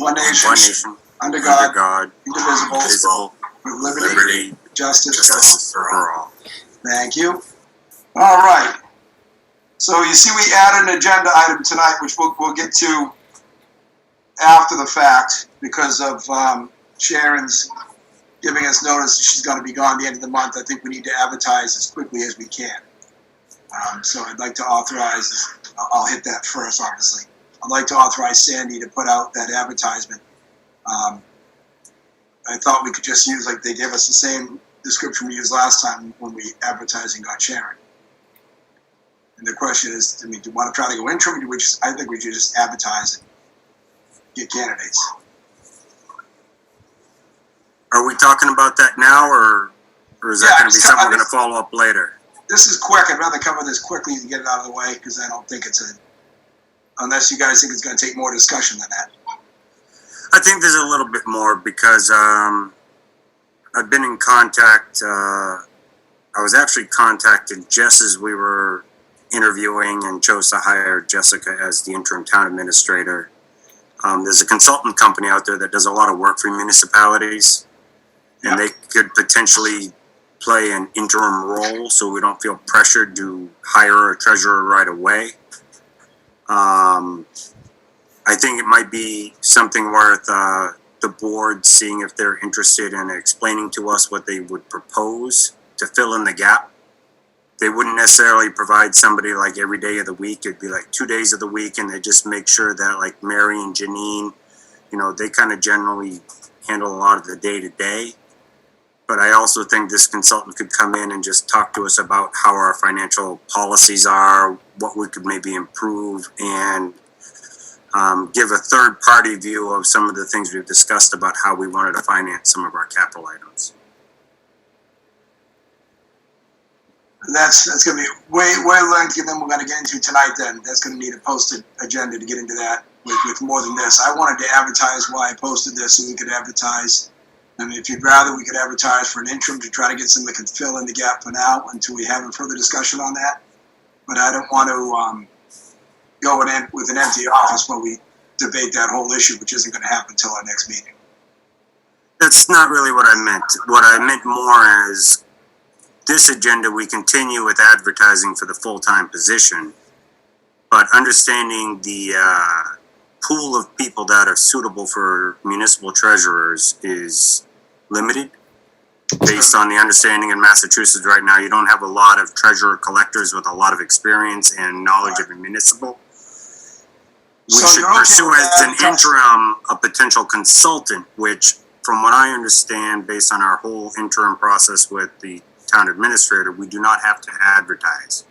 one nation, under God, indivisible, with liberty, justice for all. Thank you. All right. So you see, we added an agenda item tonight, which we'll get to after the fact because of Sharon's giving us notice that she's going to be gone at the end of the month. I think we need to advertise as quickly as we can. So I'd like to authorize, I'll hit that first, obviously. I'd like to authorize Sandy to put out that advertisement. I thought we could just use, like they gave us the same description we used last time when we advertised and got Sharon. And the question is, do we want to try to go interim, or do we just, I think we should just advertise and get candidates. Are we talking about that now, or is that going to be something we're going to follow up later? This is quick. I'd rather cover this quickly and get it out of the way because I don't think unless you guys think it's going to take more discussion than that. I think there's a little bit more because I've been in contact. I was actually contacted just as we were interviewing and chose to hire Jessica as the interim town administrator. There's a consultant company out there that does a lot of work for municipalities, and they could potentially play an interim role so we don't feel pressured to hire a treasurer right away. I think it might be something worth the board seeing if they're interested in explaining to us what they would propose to fill in the gap. They wouldn't necessarily provide somebody like every day of the week. It'd be like 2 days of the week, and they just make sure that like Mary and Janine, they kind of generally handle a lot of the day-to-day. But I also think this consultant could come in and just talk to us about how our financial policies are, what we could maybe improve, and give a third-party view of some of the things we've discussed about how we wanted to finance some of our capital items. That's going to be way lengthier than we're going to get into tonight then. That's going to need a posted agenda to get into that with more than this. I wanted to advertise why I posted this so we could advertise. I mean, if you'd rather, we could advertise for an interim to try to get somebody that can fill in the gap for now until we have a further discussion on that. But I don't want to go with an empty office while we debate that whole issue, which isn't going to happen until our next meeting. That's not really what I meant. What I meant more is this agenda, we continue with advertising for the full-time position, but understanding the pool of people that are suitable for municipal treasurers is limited. Based on the understanding in Massachusetts right now, you don't have a lot of treasurer collectors with a lot of experience and knowledge of a municipal. We should pursue as an interim a potential consultant, which from what I understand, based on our whole interim process with the town administrator, we do not have to advertise.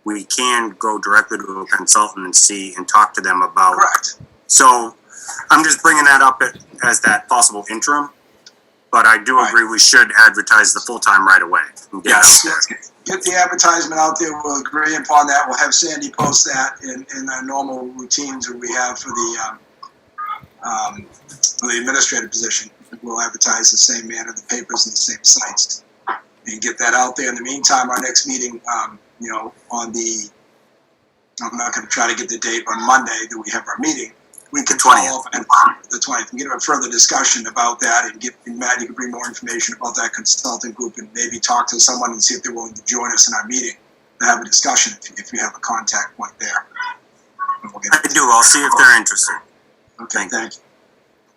We can go directly to a consultant and see and talk to them about. Correct. So I'm just bringing that up as that possible interim, but I do agree we should advertise the full-time right away. Yes. Get the advertisement out there. We'll agree upon that. We'll have Sandy post that in our normal routines that we have for the administrative position. We'll advertise the same manner, the papers and the same sites, and get that out there. In the meantime, our next meeting, I'm not going to try to get the date on Monday that we have our meeting. We can follow up on the 20th and get a further discussion about that, and Matt, you can bring more information about that consultant group and maybe talk to someone and see if they're willing to join us in our meeting to have a discussion if you have a contact point there. I do. I'll see if they're interested. Okay, thank you.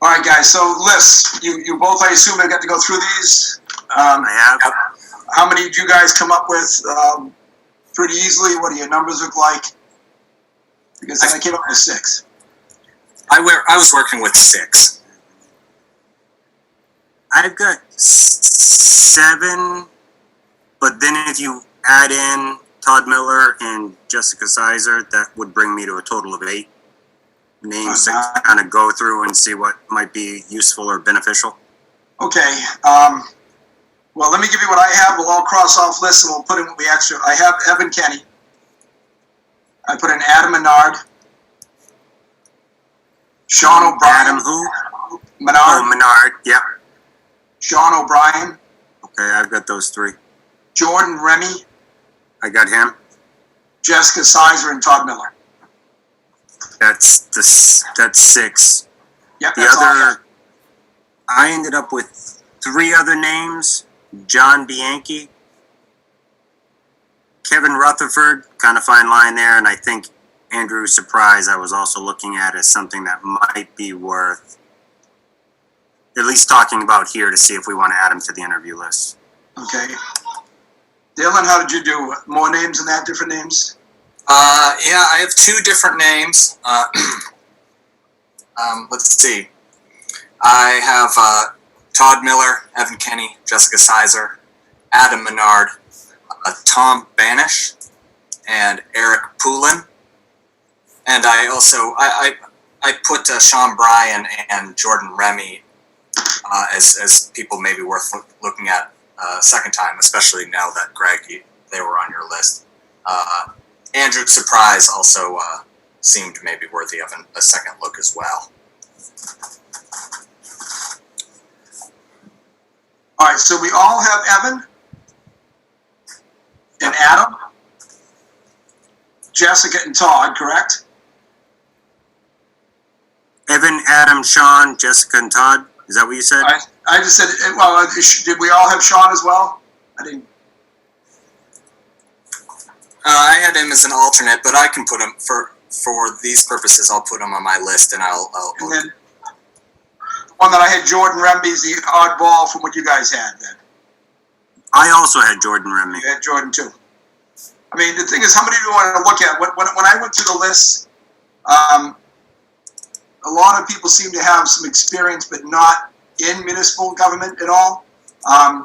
All right, guys. So lists, you both, I assume, have got to go through these. I have. How many did you guys come up with pretty easily? What do your numbers look like? Because I came up with 6. I was working with 6. I've got 7, but then if you add in Todd Miller and Jessica Sizer, that would bring me to a total of 8 names to kind of go through and see what might be useful or beneficial. Okay. Well, let me give you what I have. We'll all cross off lists and we'll put in what we actually. I have Evan Kenny. I put in Adam Menard. Sean O'Brien. Adam who? Menard. Oh, Menard, yeah. Sean O'Brien. Okay, I've got those 3. Jordan Remy. I got him. Jessica Sizer and Todd Miller. That's 6. Yep, The that's all I have. other, I ended up with 3 other names: John Bianchi, Kevin Rutherford, kind of fine line there, and I think Andrew Surprise I was also looking at as something that might be worth at least talking about here to see if we want to add him to the interview list. Okay. Dylan, how did you do? More names than that? Different names? Yeah, I have 2 different names. Let's see. I have Todd Miller, Evan Kenny, Jessica Sizer, Adam Menard, Tom Banish, and Eric Poulin. And I also I put Sean Bryan and Jordan Remy as people maybe worth looking at second time, especially now that Greg, they were on your list. Andrew Surprise also seemed maybe worthy of a second look as well. All right, so we all have Evan and Adam, Jessica and Todd, correct? Evan, Adam, Sean, Jessica, and Todd. Is that what you said? I just said, well, did we all have Sean as well? I didn't. I had him as an alternate, but I can put him for these purposes. I'll put him on my list, and I'll And then the one that I had, Jordan Remby's the oddball from what you guys had then. I also had Jordan Remy. You had Jordan too. I mean, the thing is, how many do you want to look at? When I went through the list, a lot of people seem to have some experience, but not in municipal government at all.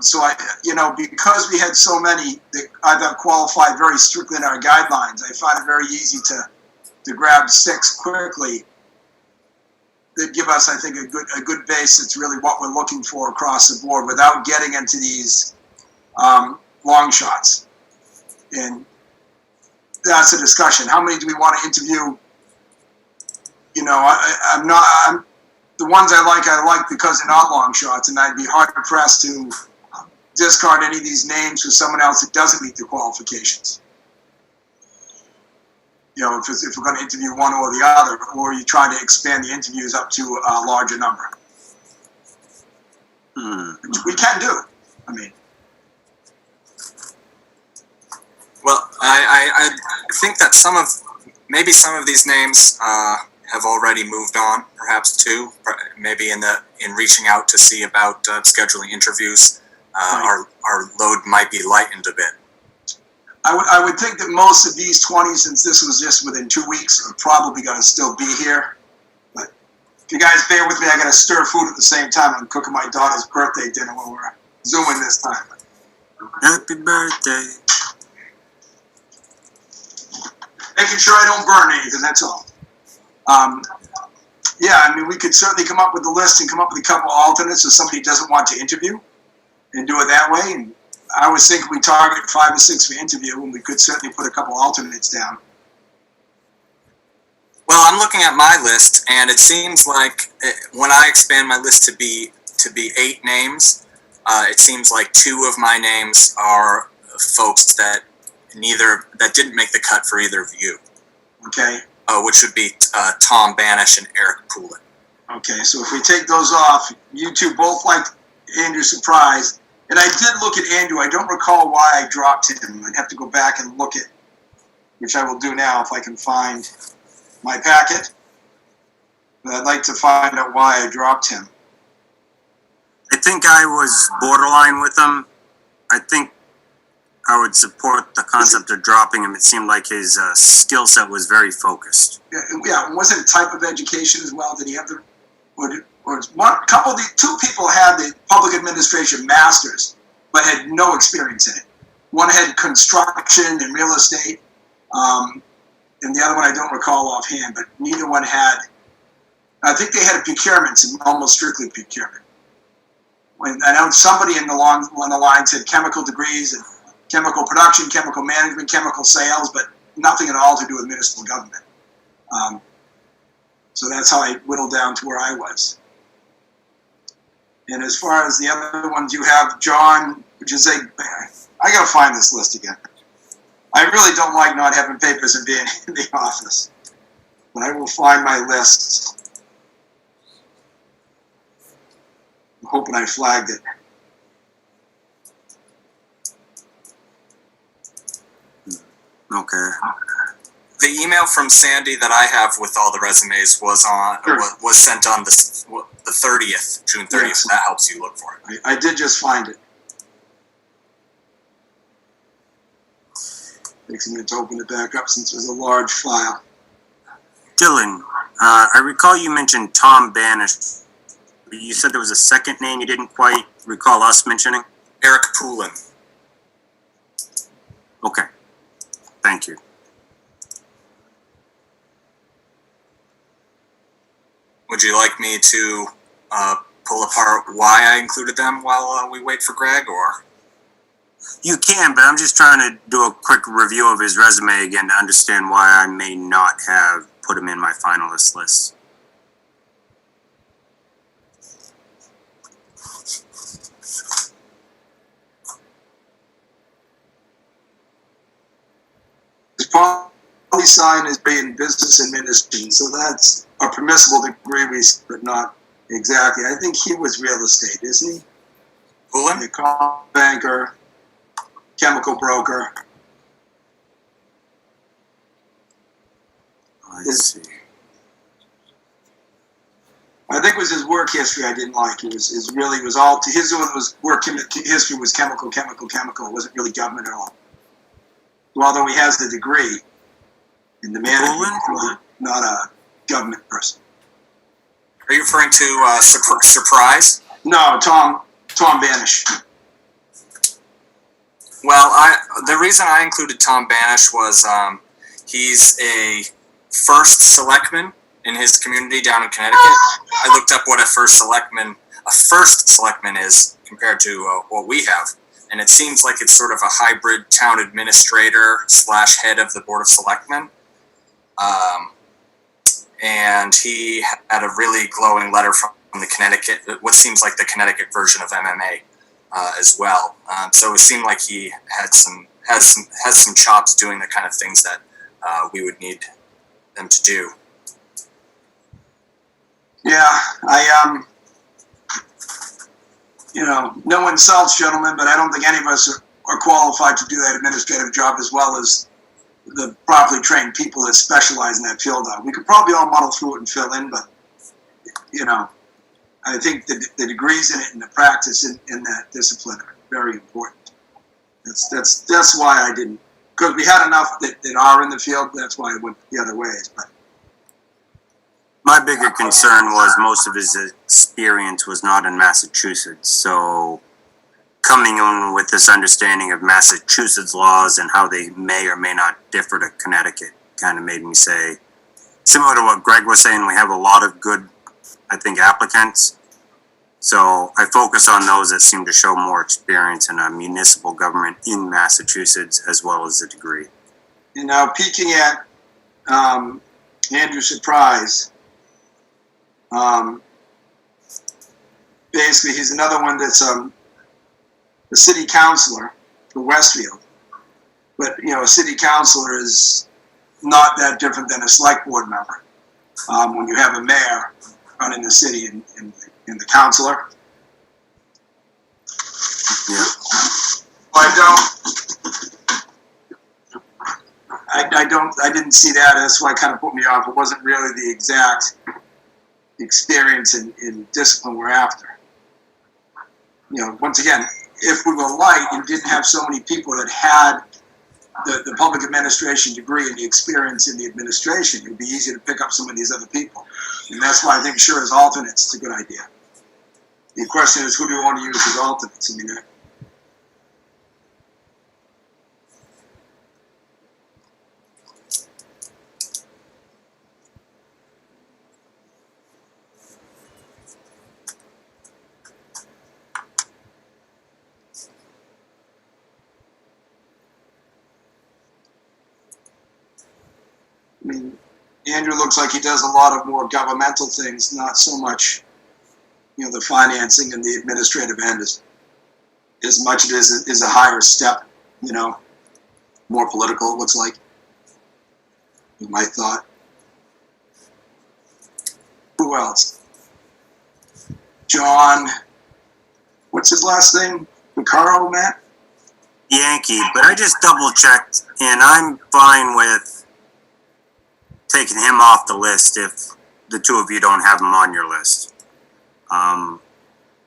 So because we had so many that I thought qualified very strictly in our guidelines, I found it very easy to grab 6 quickly that give us, I think, a good base. It's really what we're looking for across the board without getting into these long shots. And that's a discussion. How many do we want to interview? I'm the ones I like because they're not long shots, and I'd be hard pressed to discard any of these names for someone else that doesn't meet the qualifications. If we're going to interview one or the other, or you try to expand the interviews up to a larger number. Which we can do. I mean. Well, I think that some of these names have already moved on, perhaps too. Maybe in reaching out to see about scheduling interviews, Right. our load might be lightened a bit. I would think that most of these 20, since this was just within 2 weeks, are probably going to still be here. But if you guys bear with me, I got to stir food at the same time. I'm cooking my daughter's birthday dinner while we're Zooming this time. Happy birthday. Making sure I don't burn anything, that's all. We could certainly come up with the list and come up with a couple alternates if somebody doesn't want to interview and do it that way. And I was thinking we target 5 or 6 for interview, and we could certainly put a couple alternates down. Well, I'm looking at my list, and it seems like when I expand my list to be 8 names, it seems like 2 of my names are folks that didn't make the cut for either of you. Okay? Which would be Tom Banish and Eric Poulin. Okay, so if we take those off, you two both liked Andrew Surprise. And I did look at Andrew. I don't recall why I dropped him. I'd have to go back and look at, which I will do now if I can find my packet. But I'd like to find out why I dropped him. I think I was borderline with him. I think I would support the concept of dropping him. It seemed like his skill set was very focused. Yeah, wasn't it type of education as well? Did he have two people had the public administration masters, but had no experience in it. One had construction and real estate, and the other one I don't recall offhand, but neither one had. I think they had procurements and almost strictly procurement. I know somebody on the line said chemical degrees and chemical production, chemical management, chemical sales, but nothing at all to do with municipal government. So that's how I whittled down to where I was. And as far as the other ones, you have John, which is I got to find this list again. I really don't like not having papers and being in the office. But I will find my list. I'm hoping I flagged it. Okay. The email from Sandy that I have with all the resumes was was sent on the 30th, June 30th. Yes. So that helps you look for it. I did just find it. Takes a minute to open it back up since it was a large file. Dylan, I recall you mentioned Tom Banish. You said there was a second name you didn't quite recall us mentioning? Eric Poulin. Okay. Thank you. Would you like me to pull apart why I included them while we wait for Greg, or? You can, but I'm just trying to do a quick review of his resume again to understand why I may not have put him in my finalist list. His poli-sci is in business administration, so that's a permissible degree, but not exactly. I think he was real estate, isn't he? Poulin? A car banker, chemical broker. Let's see. I think it was his work history I didn't like. It was his work history was chemical. It wasn't really government at all. Although he has the degree in the management, he's really not a government person. Are you referring to Surprise? No, Tom Banish. Well, the reason I included Tom Banish was he's a first selectman in his community down in Connecticut. I looked up what a first selectman is compared to what we have, and it seems like it's sort of a hybrid town administrator / head of the Board of Selectmen. And he had a really glowing letter from the Connecticut, what seems like the Connecticut version of MMA as well. So it seemed like he has some chops doing the kind of things that we would need them to do. Yeah, no insults, gentlemen, but I don't think any of us are qualified to do that administrative job as well as the properly trained people that specialize in that field. We could probably all muddle through it and fill in, but, I think the degrees in it and the practice in that discipline are very important. That's why I didn't, because we had enough that are in the field, that's why I went the other ways. But My bigger concern was most of his experience was not in Massachusetts, so coming in with this understanding of Massachusetts laws and how they may or may not differ to Connecticut kind of made me say, similar to what Greg was saying, we have a lot of good, I think, applicants. So I focus on those that seem to show more experience in a municipal government in Massachusetts as well as a degree. And now peeking at Andrew Surprise, basically he's another one that's the city councilor for Westfield. But, a city councilor is not that different than a select board member. When you have a mayor running the city and the councilor. Yeah. I didn't see that. That's why it kind of put me off. It wasn't really the exact experience and discipline we're after. Once again, if we were light and didn't have so many people that had the public administration degree and the experience in the administration, it would be easy to pick up some of these other people. And that's why I think sure as alternates is a good idea. The question is, who do you want to use as alternates? Andrew looks like he does a lot of more governmental things, not so much, the financing and the administrative end as much as it is a higher step, more political, it looks like. My thought. Who else? John what's his last name? Picaro, Matt? Yankee, but I just double checked, and I'm fine with taking him off the list if the two of you don't have him on your list.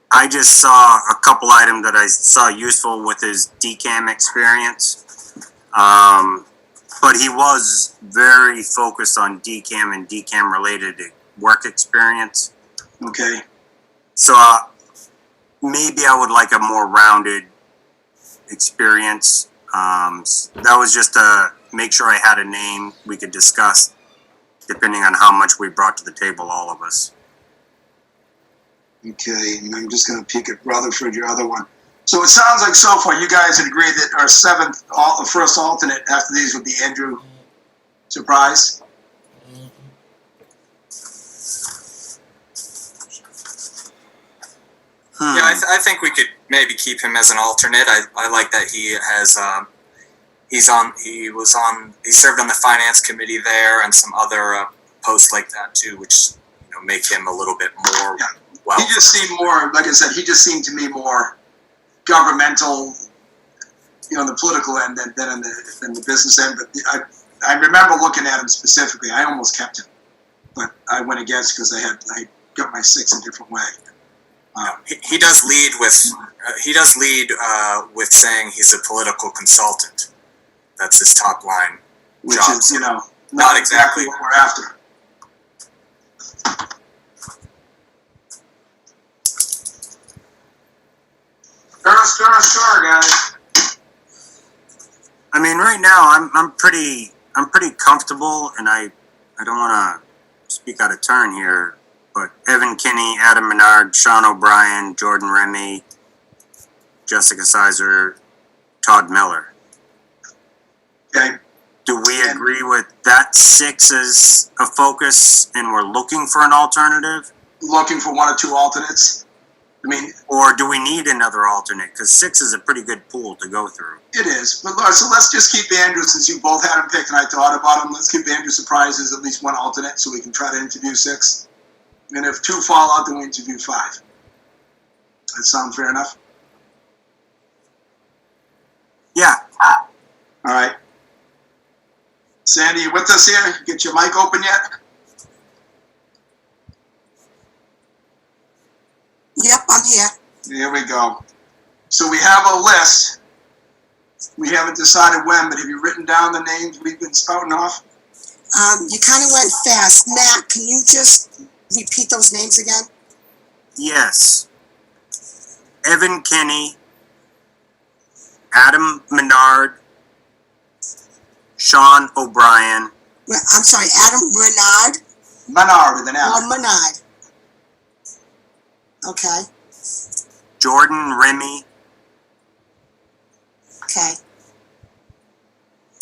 I just saw a couple items that I saw useful with his DCAM experience. But he was very focused on DCAM and DCAM related work experience. Okay. So maybe I would like a more rounded experience. That was just to make sure I had a name we could discuss depending on how much we brought to the table, all of us. Okay, and I'm just going to peek at Rutherford, your other one. So it sounds like so far you guys had agreed that our first alternate after these would be Andrew Surprise. Yeah, I think we could maybe keep him as an alternate. I like that he has he served on the finance committee there and some other posts like that too, which make him a little bit more. Yeah. Well, He just seemed more, like I said, he just seemed to me more governmental, on the political end than in the business end. But I remember looking at him specifically. I almost kept him, but I went against because I got my 6 a different way. he does lead with saying he's a political consultant. That's his top line. Which job. is, not exactly what we're after. Sure, guys. I mean, right now I'm pretty comfortable, and I don't want to speak out of turn here, but Evan Kinney, Adam Menard, Sean O'Brien, Jordan Remy, Jessica Sizer, Todd Miller. Okay. Do we agree with that 6 as a focus, and we're looking for an alternative? Looking for 1 or 2 alternates. I mean, or do we need another alternate? Because 6 is a pretty good pool to go through. It is. But so let's just keep Andrew, since you both had him picked and I thought about him. Let's keep Andrew Surprise as at least 1 alternate so we can try to interview 6. And if 2 fall out, then we interview 5. That sound fair enough? Yeah. All right. Sandy, you with us here? Get your mic open yet? Yep, I'm here. Here we go. So we have a list. We haven't decided when, but have you written down the names we've been spouting off? You kind of went fast. Matt, can you just repeat those names again? Yes. Evan Kinney, Adam Menard, Sean O'Brien. I'm sorry, Adam Renard? Menard with an M. Oh, Menard. Okay, Jordan Remy, okay.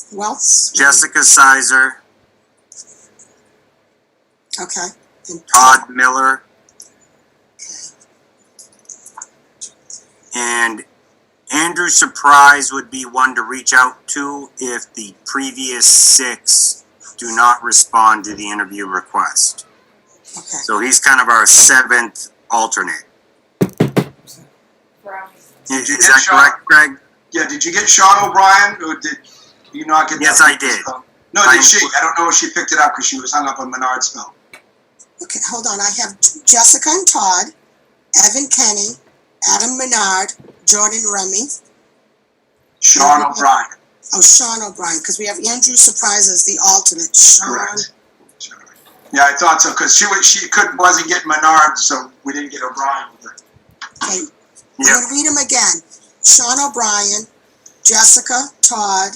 Who else? Jessica Sizer, Okay. And Todd Miller, and Andrew Surprise would be one to reach out to if the previous 6 do not respond to the interview request. Okay. So he's kind of our 7th alternate. Is that correct, Greg? Yeah, did you get Sean O'Brien, or did you not get that? Yes, I did. No, did she? I don't know if she picked it up because she was hung up on Menard's spell. Okay, hold on. I have Jessica and Todd, Evan Kenny, Adam Menard, Jordan Remy. Sean O'Brien. Oh, Sean O'Brien, because we have Andrew Surprise as the alternate. Sean. Correct. Yeah, I thought so, because she wasn't getting Menard, so we didn't get O'Brien with her. Okay, Yep. I'm going to read them again. Sean O'Brien, Jessica, Todd,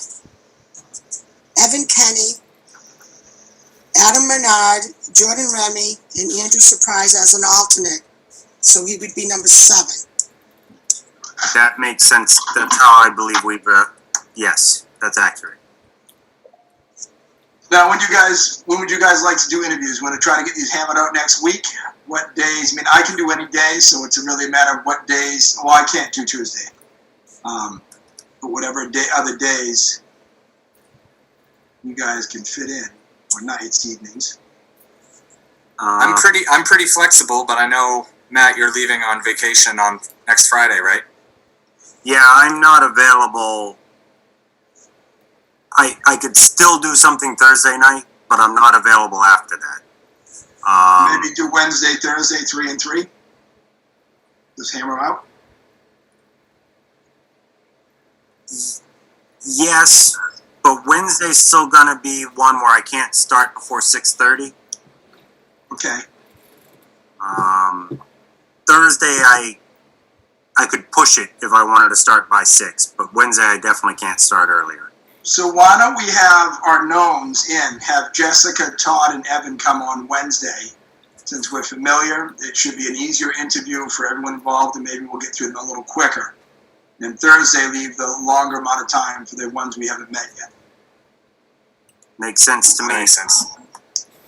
Evan Kenny, Adam Menard, Jordan Remy, and Andrew Surprise as an alternate. So he would be number 7. That makes sense. That's how I believe we've, yes, that's accurate. Now, when would you guys like to do interviews? Want to try to get these hammered out next week? What days? I mean, I can do any day, so it's really a matter of what days. Well, I can't do Tuesday. But whatever other days you guys can fit in, or nights, evenings. I'm pretty flexible, but I know Matt, you're leaving on vacation on next Friday, right? Yeah, I'm not available. I could still do something Thursday night, but I'm not available after that. Maybe do Wednesday, Thursday, 3 and 3. Just hammer 'em out. Yes, but Wednesday's still gonna be one where I can't start before 6:30. Okay. Thursday, I could push it if I wanted to start by 6, but Wednesday I definitely can't start earlier. So why don't we have our knowns in, have Jessica, Todd, and Evan come on Wednesday. Since we're familiar, it should be an easier interview for everyone involved, and maybe we'll get through them a little quicker. And Thursday, leave the longer amount of time for the ones we haven't met yet. Makes sense to me. Makes sense.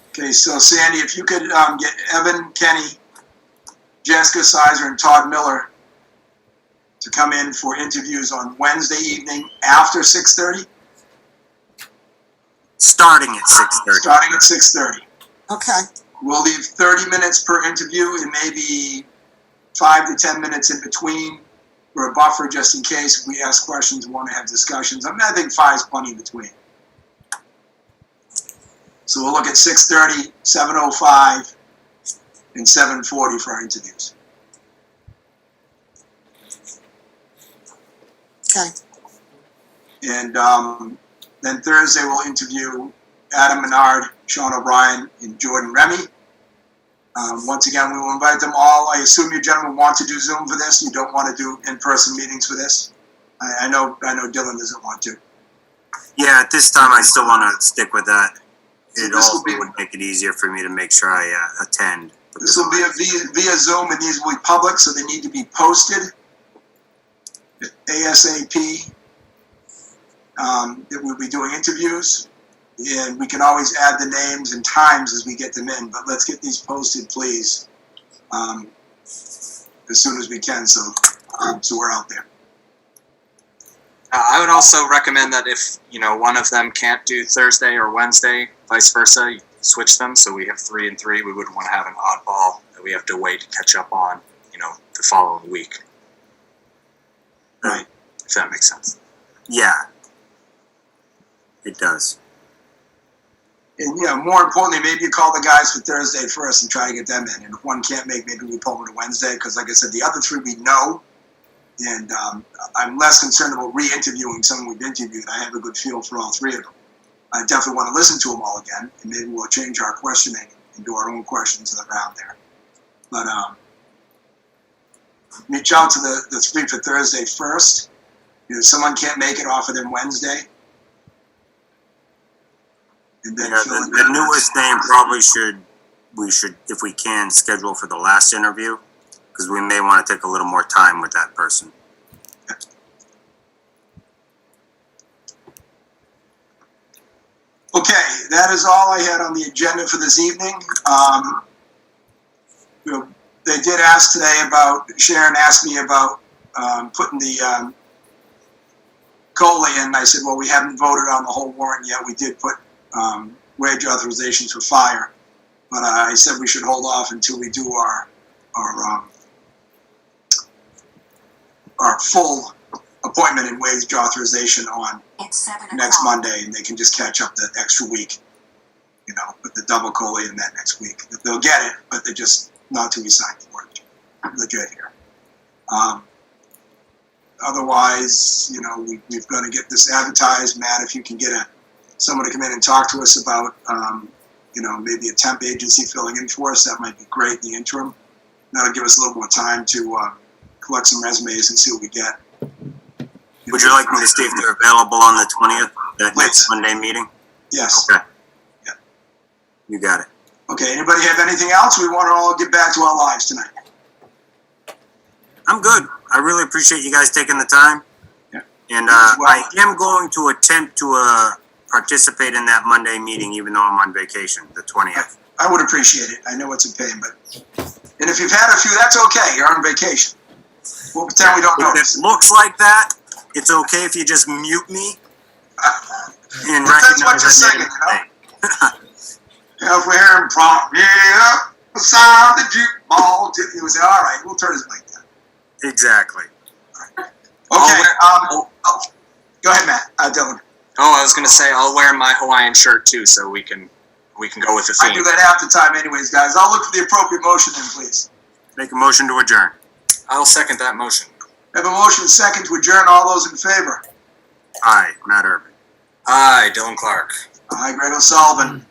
Okay, so Sandy, if you could get Evan, Kenny, Jessica Sizer, and Todd Miller to come in for interviews on Wednesday evening after 6:30, Starting at 6:30. starting at 6:30. Okay, We'll leave 30 minutes per interview and maybe 5 to 10 minutes in between for a buffer just in case if we ask questions and want to have discussions. I think 5 is plenty in between. So we'll look at 6:30, 7:05, and 7:40 for our interviews. okay, And then Thursday we'll interview Adam Menard, Sean O'Brien, and Jordan Remy. Once again, we will invite them all. I assume you gentlemen want to do Zoom for this. You don't want to do in-person meetings for this. I know Dylan doesn't want to. Yeah, at this time I still want to stick with that. So It this also will be- would make it easier for me to make sure I attend. This will be via Zoom, and these will be public, so they need to be posted ASAP. That we'll be doing interviews, and we can always add the names and times as we get them in, but let's get these posted, please, as soon as we can, so we're out there. I would also recommend that if, one of them can't do Thursday or Wednesday, vice versa, you switch them. So we have 3 and 3. We wouldn't want to have an oddball that we have to wait to catch up on, the following week. Right. If that makes sense. Yeah, it does. And yeah, more importantly, maybe you call the guys for Thursday first and try to get them in. And if one can't make, maybe we pull them to Wednesday, because like I said, the other 3 we know. And I'm less concerned about re-interviewing someone we've interviewed. I have a good feel for all 3 of them. I definitely want to listen to them all again, and maybe we'll change our questioning and do our own questions that are out there. But reach out to the 3 for Thursday first. If someone can't make it, offer them Wednesday. And then Yeah, fill in the newest name we should, if we can, schedule for the last interview, because we may want to take a little more time with that person. Okay, that is all I had on the agenda for this evening. They did ask today about, Sharon asked me about putting the COLA in. I said, well, we haven't voted on the whole warrant yet. We did put wage authorizations for fire, but I said we should hold off until we do our full appointment and wage authorization on next Monday, and they can just catch up the extra week, with the double COLA in that next week. They'll get it, but they're just not to be signed for it. Legit here. Otherwise, we've got to get this advertised. Matt, if you can get someone to come in and talk to us about, maybe a temp agency filling in for us, that might be great in the interim. That'll give us a little more time to collect some resumes and see what we get. Would you like me to see if they're available on the 20th, that Please. next Monday meeting? Yes. Okay. Yeah. You got it. Okay, anybody have anything else? We want to all get back to our lives tonight. I'm good. I really appreciate you guys taking the time. Yeah. And Well- I am going to attempt to participate in that Monday meeting, even though I'm on vacation, the 20th. I would appreciate it. I know it's a pain, and if you've had a few, that's okay. You're on vacation. We'll pretend we don't If notice. it looks like that, it's okay if you just mute me and Depends what recognize you're that singing, negative thing. If we hear him prompt, yeah. Sound the jukeball. He was all right. We'll turn his mic down. Exactly. Okay. Go ahead, Matt. Dylan. Oh, I was gonna say I'll wear my Hawaiian shirt too, so we can go with the I do theme. that half the time, anyways, guys. I'll look for the appropriate motion, then, please. Make a motion to adjourn. I'll second that motion. We have a motion second to adjourn. All those in favor? Aye, Matt Urban. Aye, Dylan Clark. Aye, Greg O'Sullivan.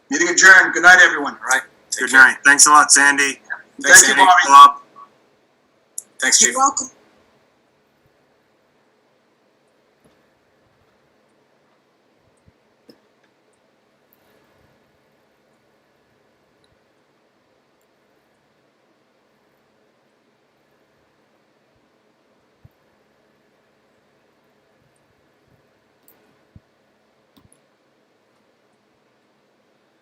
Meeting adjourned. Good night, everyone. All right. Take Good care. night. Thanks a lot, Sandy. Thanks, Thank you, Andy. Bobby. Bob. Thanks, Chief. You're welcome.